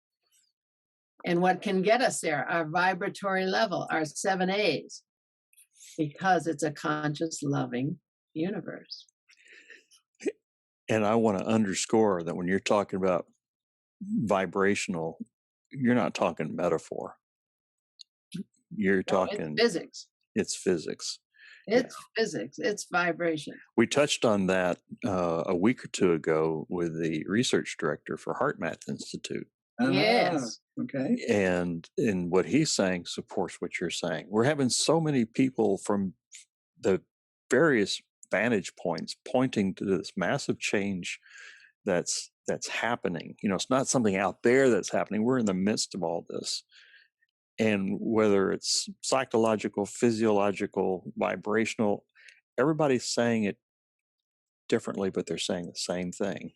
S1: And what can get us there? Our vibratory level, our 7 A's, because it's a conscious, loving universe.
S2: And I want to underscore that when you're talking about vibrational, you're not talking metaphor. You're talking
S1: it's physics.
S2: It's physics.
S1: It's physics. It's vibration.
S2: We touched on that a week or two ago with the research director for HeartMath Institute.
S1: Yes.
S4: Okay.
S2: And what he's saying supports what you're saying. We're having so many people from the various vantage points pointing to this massive change that's happening. It's not something out there that's happening. We're in the midst of all this. And whether it's psychological, physiological, vibrational, everybody's saying it differently, but they're saying the same thing,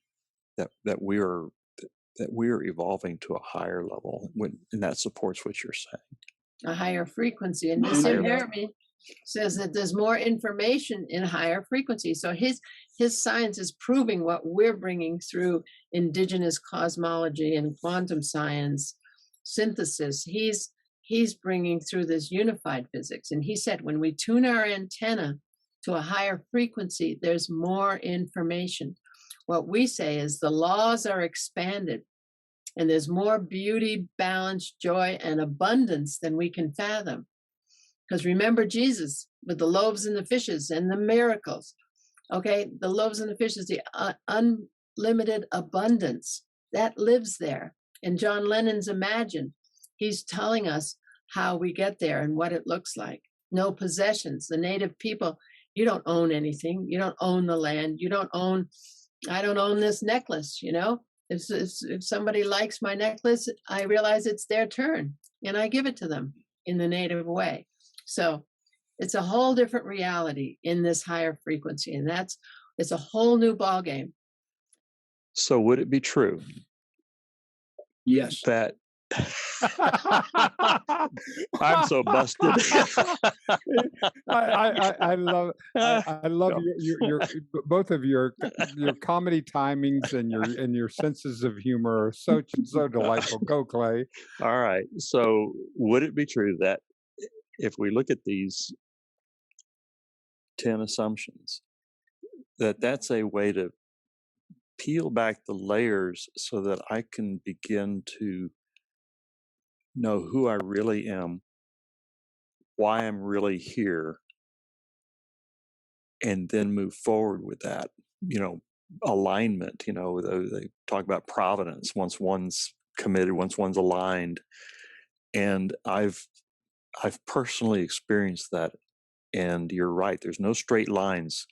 S2: that we're evolving to a higher level, and that supports what you're saying.
S1: A higher frequency. And Mr. Jeremy says that there's more information in higher frequency. So his science is proving what we're bringing through indigenous cosmology and quantum science synthesis. He's bringing through this unified physics. And he said when we tune our antenna to a higher frequency, there's more information. What we say is the laws are expanded, and there's more beauty, balance, joy, and abundance than we can fathom. Because remember Jesus with the loaves and the fishes and the miracles. Okay, the loaves and the fishes, the unlimited abundance that lives there. And John Lennon's Imagine, he's telling us how we get there and what it looks like. No possessions. The native people, you don't own anything. You don't own the land. I don't own this necklace, If somebody likes my necklace, I realize it's their turn and I give it to them in the native way. So it's a whole different reality in this higher frequency, and it's a whole new ballgame.
S2: So would it be true?
S4: Yes.
S2: That I'm so busted.
S3: I love your both of your comedy timings and your senses of humor are so delightful. Go, Clay.
S2: All right. So would it be true that if we look at these 10 assumptions, that's a way to peel back the layers so that I can begin to know who I really am, why I'm really here, and then move forward with that, alignment. They talk about providence once one's committed, once one's aligned. And I've personally experienced that. And you're right, there's no straight lines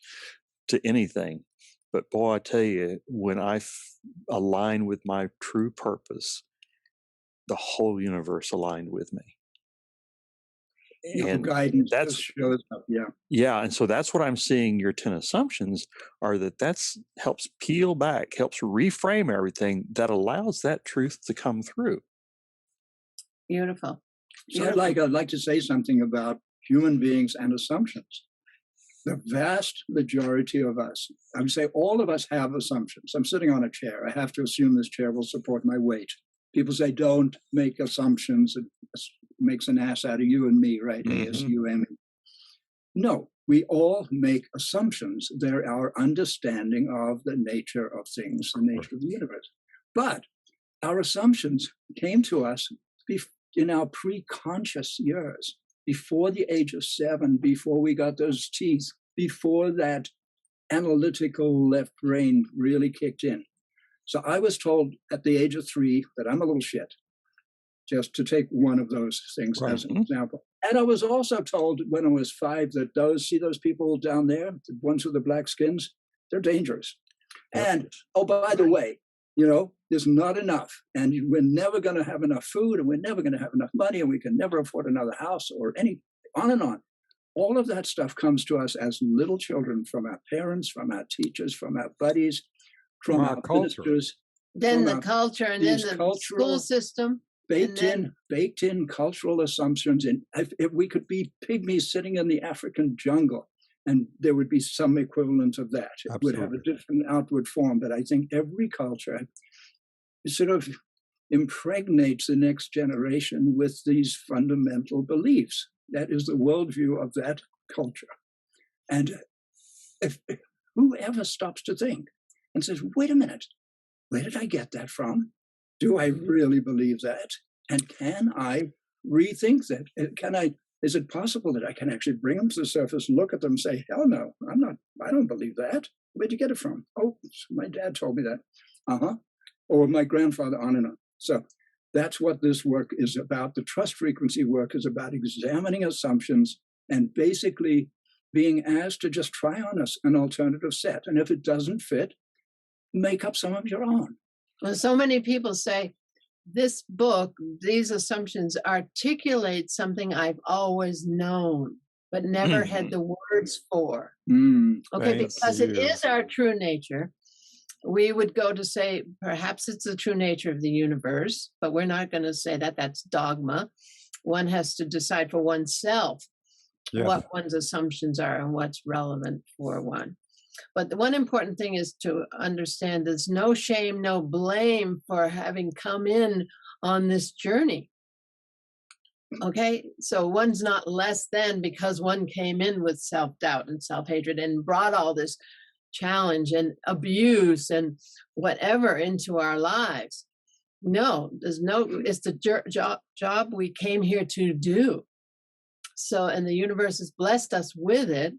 S2: to anything. But boy, I tell you, when I align with my true purpose, the whole universe aligned with me.
S4: And guidance
S2: that's
S4: shows up,
S2: yeah. And so that's what I'm seeing. Your 10 assumptions are that's helps peel back, helps reframe everything that allows that truth to come through.
S1: Beautiful.
S4: So I'd like to say something about human beings and assumptions. The vast majority of us, I would say all of us have assumptions. I'm sitting on a chair. I have to assume this chair will support my weight. People say, don't make assumptions. It makes an ass out of you and me, right?
S2: Mm-hmm.
S4: ASUM. No, we all make assumptions. They're our understanding of the nature of things, the nature of the universe. But our assumptions came to us in our pre-conscious years, before the age of 7, before we got those teeth, before that analytical left brain really kicked in. So I was told at the age of 3 that I'm a little shit, just to take one of those things as an example. And I was also told when I was 5 that those people down there, the ones with the black skins, they're dangerous. Yep. And, oh, by the way, there's not enough. And we're never going to have enough food, and we're never going to have enough money, and we can never afford another house or on and on. All of that stuff comes to us as little children from our parents, from our teachers, from our buddies, from our ministers.
S1: Then the culture, and then the school system.
S4: Baked in cultural assumptions. And if we could be pygmies sitting in the African jungle, and there would be some equivalent of that. It would have a different outward form. But I think every culture sort of impregnates the next generation with these fundamental beliefs. That is the worldview of that culture. And if whoever stops to think and says, wait a minute, where did I get that from? Do I really believe that? And can I rethink that? Is it possible that I can actually bring them to the surface, look at them and say, hell no, I don't believe that. Where'd you get it from? Oh, my dad told me that. Or my grandfather, on and on. So that's what this work is about. The trust frequency work is about examining assumptions and basically being asked to just try on an alternative set. And if it doesn't fit, make up some of your own.
S1: Well, so many people say, this book, these assumptions articulate something I've always known, but never had the words for. Okay, because it is our true nature. We would go to say, perhaps it's the true nature of the universe, but we're not going to say that. That's dogma. One has to decide for oneself what one's assumptions are and what's relevant for one. But the one important thing is to understand there's no shame, no blame for having come in on this journey. Okay, so one's not less than because one came in with self-doubt and self-hatred and brought all this challenge and abuse and whatever into our lives. No, it's the job we came here to do. So, and the universe has blessed us with it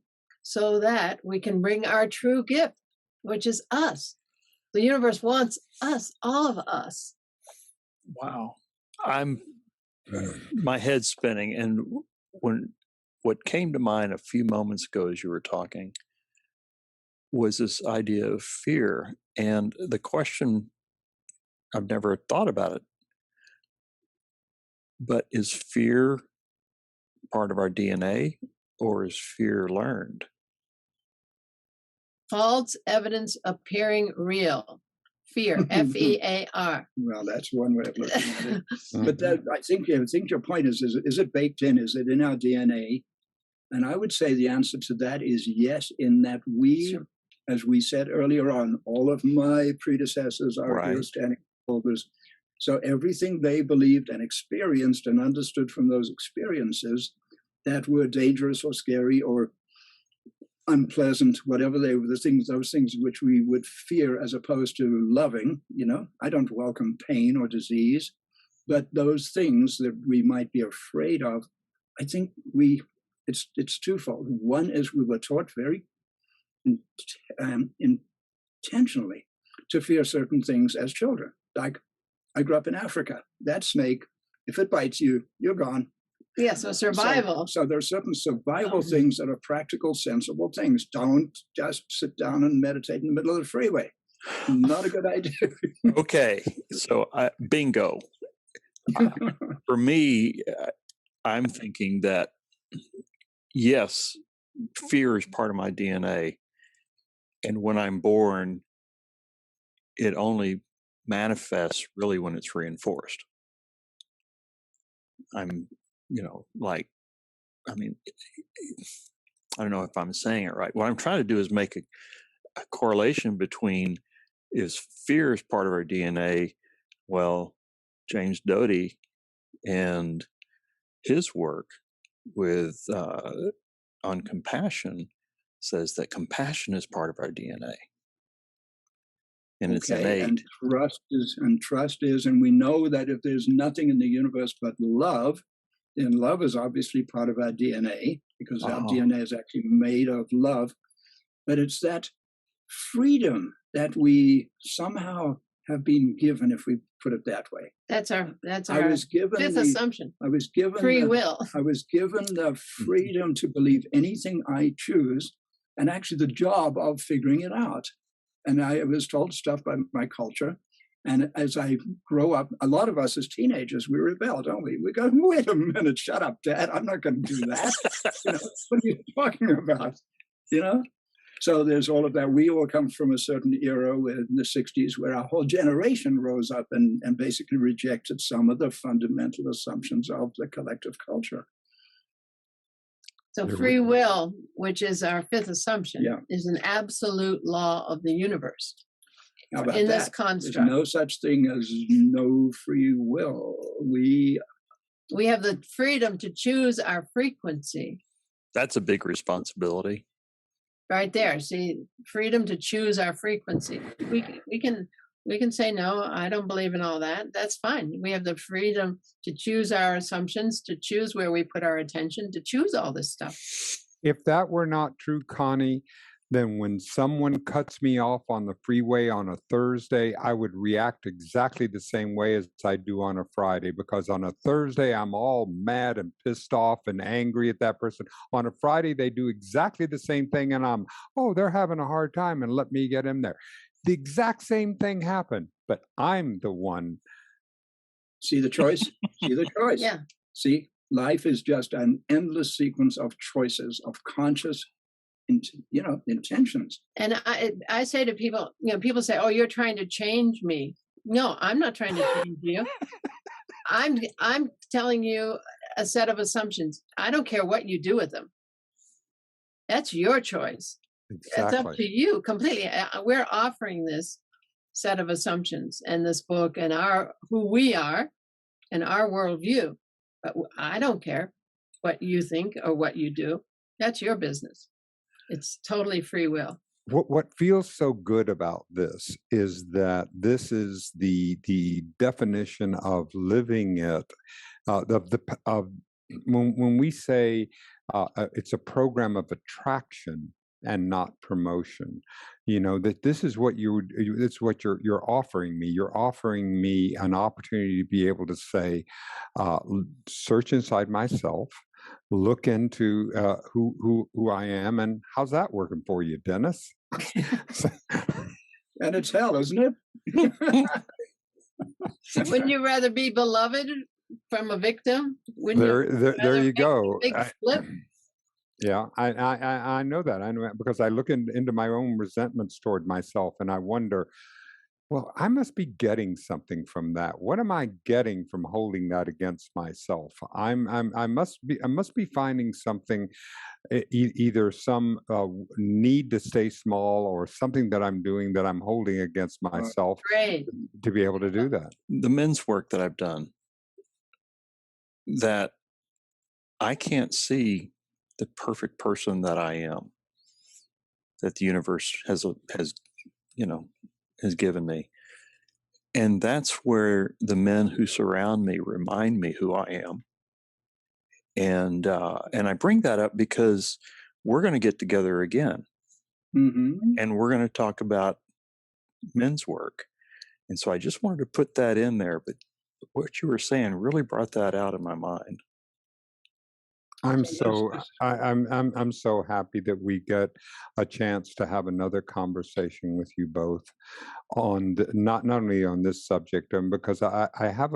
S1: so that we can bring our true gift, which is us. The universe wants us, all of us.
S2: Wow. My head's spinning. And what came to mind a few moments ago as you were talking was this idea of fear. And the question, I've never thought about it, but is fear part of our DNA or is fear learned?
S4: False evidence appearing real. Fear, F-E-A-R. Well, that's one way of looking at it. But I think your point is it baked in? Is it in our DNA? And I would say the answer to that is yes, in that we, as we said earlier on, all of my predecessors are here standing holders. So everything they believed and experienced and understood from those experiences that were dangerous or scary or unpleasant, whatever they were, those things which we would fear as opposed to loving. I don't welcome pain or disease, but those things that we might be afraid of, I think it's twofold. One is we were taught very intentionally to fear certain things as children. Like, I grew up in Africa. That snake, if it bites you, you're gone.
S1: Yeah, so survival.
S4: So there are certain survival things that are practical, sensible things. Don't just sit down and meditate in the middle of the freeway. Not a good idea.
S2: Okay, so bingo. For me, I'm thinking that, yes, fear is part of my DNA. And when I'm born, it only manifests really when it's reinforced. I'm, I don't know if I'm saying it right. What I'm trying to do is make a correlation between, is fear is part of our DNA. Well, James Doty and his work with on compassion says that compassion is part of our DNA, and it's innate.
S4: And trust is, and we know that if there's nothing in the universe but love, then love is obviously part of our DNA, because our DNA is actually made of love. But it's that freedom that we somehow have been given, if we put it that way.
S1: That's our fifth assumption.
S4: I was given
S1: free will.
S4: I was given the freedom to believe anything I choose, and actually the job of figuring it out. And I was told stuff by my culture. And as I grow up, a lot of us as teenagers, we rebel, don't we? We go, wait a minute, shut up, Dad. I'm not going to do that. What are you talking about? So there's all of that. We all come from a certain era in the 60s where our whole generation rose up and basically rejected some of the fundamental assumptions of the collective culture.
S1: So free will, which is our fifth assumption, is an absolute law of the universe. In this construct.
S4: There's no such thing as no free will. We
S1: have the freedom to choose our frequency.
S2: That's a big responsibility.
S1: Right there. See, freedom to choose our frequency. We can say, no, I don't believe in all that. That's fine. We have the freedom to choose our assumptions, to choose where we put our attention, to choose all this stuff.
S3: If that were not true, Connie, then when someone cuts me off on the freeway on a Thursday, I would react exactly the same way as I do on a Friday, because on a Thursday, I'm all mad and pissed off and angry at that person. On a Friday, they do exactly the same thing, and they're having a hard time, and let me get in there. The exact same thing happened, but I'm the one.
S4: See the choice? See the choice?
S1: Yeah.
S4: See, life is just an endless sequence of choices, of conscious intentions.
S1: And I say to people, people say, oh, you're trying to change me. No, I'm not trying to change you. I'm telling you a set of assumptions. I don't care what you do with them. That's your choice.
S3: Exactly.
S1: It's up to you completely. We're offering this set of assumptions and this book and who we are and our worldview. But I don't care what you think or what you do. That's your business. It's totally free will.
S3: What feels so good about this is that this is the definition of living it. When we say it's a program of attraction and not promotion, that this is what you're offering me. You're offering me an opportunity to be able to say, search inside myself. Look into who I am, and how's that working for you, Dennis?
S4: And it's hell, isn't it?
S1: Wouldn't you rather be beloved from a victim?
S3: There you go.
S1: Big flip.
S3: Yeah, I know that. I know that because I look into my own resentments toward myself, and I wonder, well, I must be getting something from that. What am I getting from holding that against myself? I must be finding something, either some need to stay small or something that I'm doing that I'm holding against myself to be able to do that.
S2: The men's work that I've done, that I can't see the perfect person that I am, that the universe has given me. And that's where the men who surround me remind me who I am. And I bring that up because we're going to get together again. And we're going to talk about men's work. And so I just wanted to put that in there, but what you were saying really brought that out of my mind.
S3: I'm so happy that we get a chance to have another conversation with you both on not only on this subject, because I have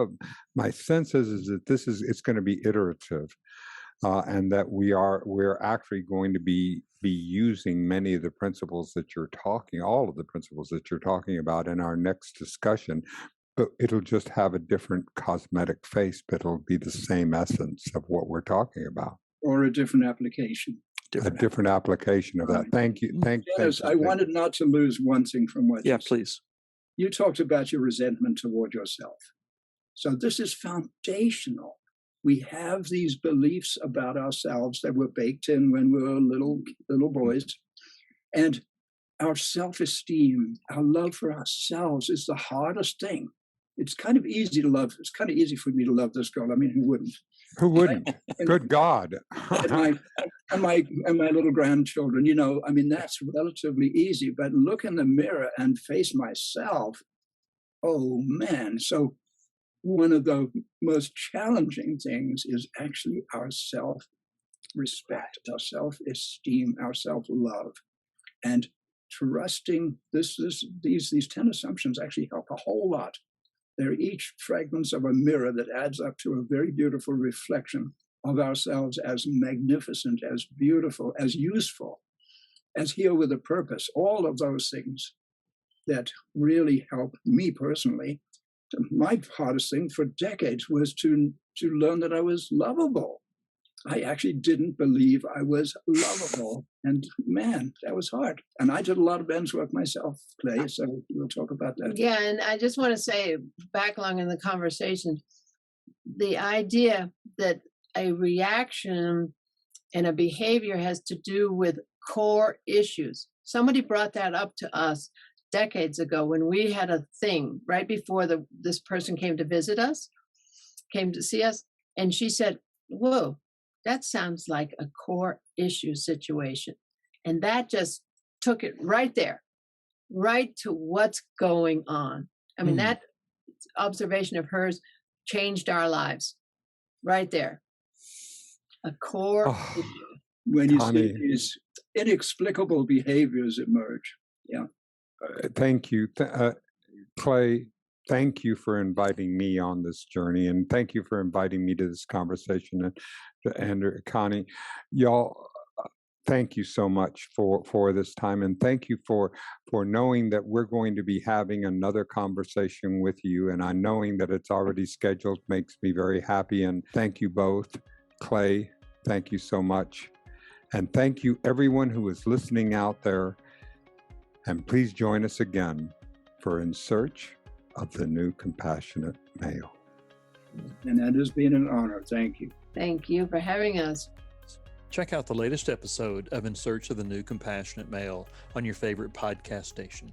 S3: my sense is that it's going to be iterative, and that we're actually going to be using many of the principles that all of the principles that you're talking about in our next discussion. But it'll just have a different cosmetic face, but it'll be the same essence of what we're talking about.
S4: Or a different application.
S3: A different application of that. Thank you.
S4: Dennis, I wanted not to lose one thing from what you said.
S2: Please.
S4: You talked about your resentment toward yourself. So this is foundational. We have these beliefs about ourselves that were baked in when we were little boys. And our self-esteem, our love for ourselves is the hardest thing. It's kind of easy to love. It's kind of easy for me to love this girl. I mean, who wouldn't?
S3: Who wouldn't? Good God.
S4: and my little grandchildren, I mean, that's relatively easy. But look in the mirror and face myself. Oh, man. So one of the most challenging things is actually our self-respect, our self-esteem, our self-love. And trusting these 10 assumptions actually help a whole lot. They're each fragments of a mirror that adds up to a very beautiful reflection of ourselves as magnificent, as beautiful, as useful, as here with a purpose. All of those things that really help me personally. My hardest thing for decades was to learn that I was lovable. I actually didn't believe I was lovable. And man, that was hard. And I did a lot of Ben's work myself, Clay, so we'll talk about that.
S1: Yeah, and I just want to say, back along in the conversation, the idea that a reaction and a behavior has to do with core issues. Somebody brought that up to us decades ago when we had a thing right before this person came to visit us, came to see us, and she said, whoa, that sounds like a core issue situation. And that just took it right there, right to what's going on. I mean, that observation of hers changed our lives right there. A core issue.
S4: When you see these inexplicable behaviors emerge. Yeah.
S3: Thank you. Clay, thank you for inviting me on this journey, and thank you for inviting me to this conversation. And Connie, y'all, thank you so much for this time, and thank you for knowing that we're going to be having another conversation with you, and I knowing that it's already scheduled makes me very happy. And thank you both. Clay, thank you so much, and thank you everyone who is listening out there, and please join us again for In Search of the New Compassionate Male.
S4: And that has been an honor. Thank you.
S1: Thank you for having us.
S2: Check out the latest episode of In Search of the New Compassionate Male on your favorite podcast station.